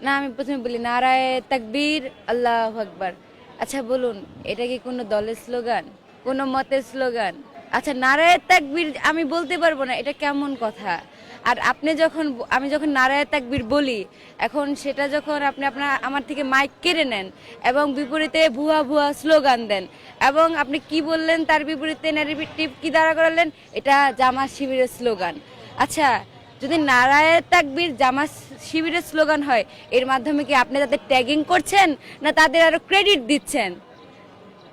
না, আমি প্রথমে বলি নারায়ে তাকবীর, আল্লাহু আকবার। আচ্ছা বলুন, এটা কি কোনো দলের স্লোগান, কোনো মতের স্লোগান? আচ্ছা, নারায়ে তাকবীর আমি বলতে পারবো না, এটা কেমন কথা? আর আপনি যখন আমি যখন নারায়ে তাকবীর বলি, এখন সেটা যখন আপনি আমার থেকে মাইক কেড়ে নেন এবং বিপরীতে ভুয়া ভুয়া স্লোগান দেন, এবং আপনি কি বললেন তার বিপরীতে ন্যারেটিভ কি দাঁড়া করালেন, এটা জামাত শিবিরের স্লোগান। আচ্ছা, যদি নারায়ে তাকবীর জামাত শিবিরের স্লোগান হয়, এর মাধ্যমে কি আপনি তাদের ট্যাগিং করছেন না তাদের আরো ক্রেডিট দিচ্ছেন?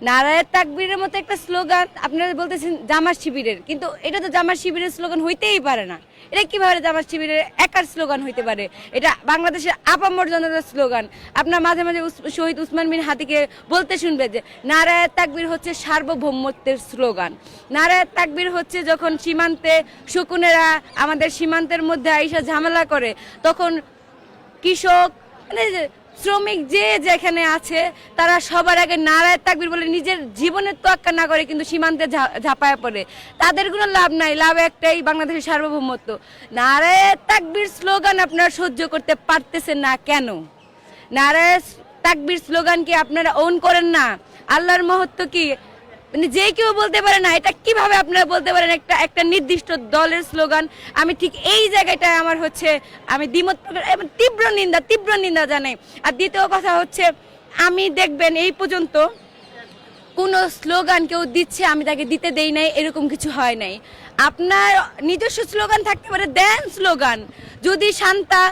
নারায়ে তাকবীরের মতো একটা স্লোগান আপনারা বলতেছেন জামাত শিবিরের, কিন্তু এটা তো জামাত শিবিরের স্লোগান হইতেই পারে না। এটা কিভাবে জামাত শিবিরের একার স্লোগান হইতে পারে? এটা বাংলাদেশের আপামর জনতার স্লোগান। আপনার মাঝে মাঝে শহীদ উসমান বিন হাদিকে বলতে শুনবে যে নারায়ে তাকবীর হচ্ছে সার্বভৌমত্বের স্লোগান। নারায়ে তাকবীর হচ্ছে যখন সীমান্তে শকুনেরা আমাদের সীমান্তের মধ্যে আইসা ঝামেলা করে, তখন কৃষক মানে শ্রমিক যে যেখানে আছে তারা সবার আগে নারায়ে তাকবীর বলে নিজের জীবনের তোয়াক্কা না করে কিন্তু সীমান্তে ঝাঁপায় পড়ে। তাদের কোনো লাভ নাই, লাভ একটাই, বাংলাদেশের সার্বভৌমত্ব। নারায়ে তাকবীর স্লোগান আপনারা সহ্য করতে পারতেছেন না কেন? নারায়ে তাকবীর স্লোগান কি আপনারা ওন করেন না? আল্লাহর মহত্ব কি মানে যে কেউ বলতে পারে না? এটা কিভাবে আপনারা বলতে পারেন একটা একটা নির্দিষ্ট দলের স্লোগান? আমি ঠিক এই জায়গাটায় আমার হচ্ছে আমি দ্বিমত এবং তীব্র নিন্দা জানাই। আর দ্বিতীয় কথা হচ্ছে, আমি দেখবেন এই পর্যন্ত কোনো স্লোগান কেউ দিচ্ছে আমি তাকে দিতে দেই নাই, এরকম কিছু হয় নাই। আপনার নিজস্ব স্লোগান থাকতে পারে, দেন স্লোগান। যদি শান্তা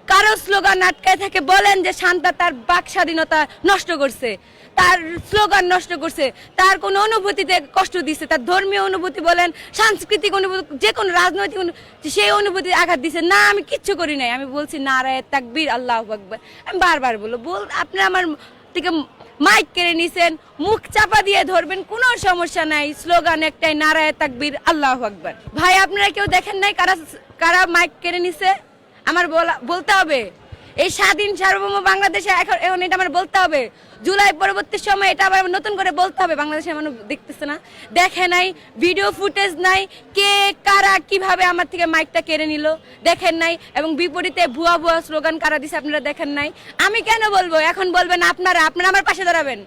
কারো স্লোগান আটকায় থাকে, বলেন যে শান্তা তার বাক স্বাধীনতা নষ্ট করছে, তার স্লোগান নষ্ট করছে, তার কোনো অনুভূতিতে কষ্ট দিচ্ছে, তার ধর্মীয় অনুভূতি বলেন, সাংস্কৃতিক অনুভূতি, যে কোনো রাজনৈতিক সেই অনুভূতি আঘাত দিচ্ছে না, আমি কিচ্ছু করি নাই। আমি বলছি নারায়ে তাকবীর, আল্লাহু আকবার। আমি বারবার আপনি আমার থেকে মাইক কেড়ে নিছেন, মুখ চাপা দিয়ে ধরবেন, কোনো সমস্যা নাই। স্লোগান একটাই, নারায়ে তাকবীর, আল্লাহু আকবার। ভাই, আপনারা কেউ দেখেন নাই কারা কারা মাইক কেড়ে নিছে? আমার বলতে হবে। এই স্বাধীন সার্বভৌম বাংলাদেশে এখন এটা আমার বলতে হবে। জুলাই পরবর্তী সময় এটা আবার নতুন করে বলতে হবে। বাংলাদেশের মানুষ দেখতেছে না, দেখে নাই, ভিডিও ফুটেজ নাই, কে কারা কিভাবে আমার থেকে মাইকটা কেড়ে নিল দেখেন নাই, এবং বিপরীতে ভুয়া ভুয়া স্লোগান কারা দিছে আপনারা দেখেন নাই। আমি কেন বলবো? এখন বলবেন আপনারা আমার পাশে দাঁড়াবেন।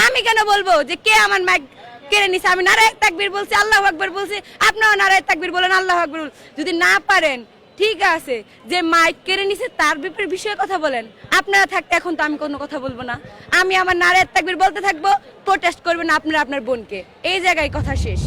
আমি কেন বলবো যে কে আমার মাইক কেড়ে নিছে? আমি নারায়ে তাকবীর বলছি, আল্লাহু আকবার বলছি, আপনারাও নারায়ে তাকবীর বলেন, আল্লাহু আকবার। যদি না পারেন ঠিক আছে, যে মাইক কেড়ে নিছে তার বিষয়ে কথা বলেন। আপনারা থাকতে এখন তো আমি কোনো কথা বলবো না। আমি আমার নারায়ে তাকবীর বলতে থাকবো, প্রোটেস্ট করবেন আপনারা আপনার বোনকে। এই জায়গায় কথা শেষ।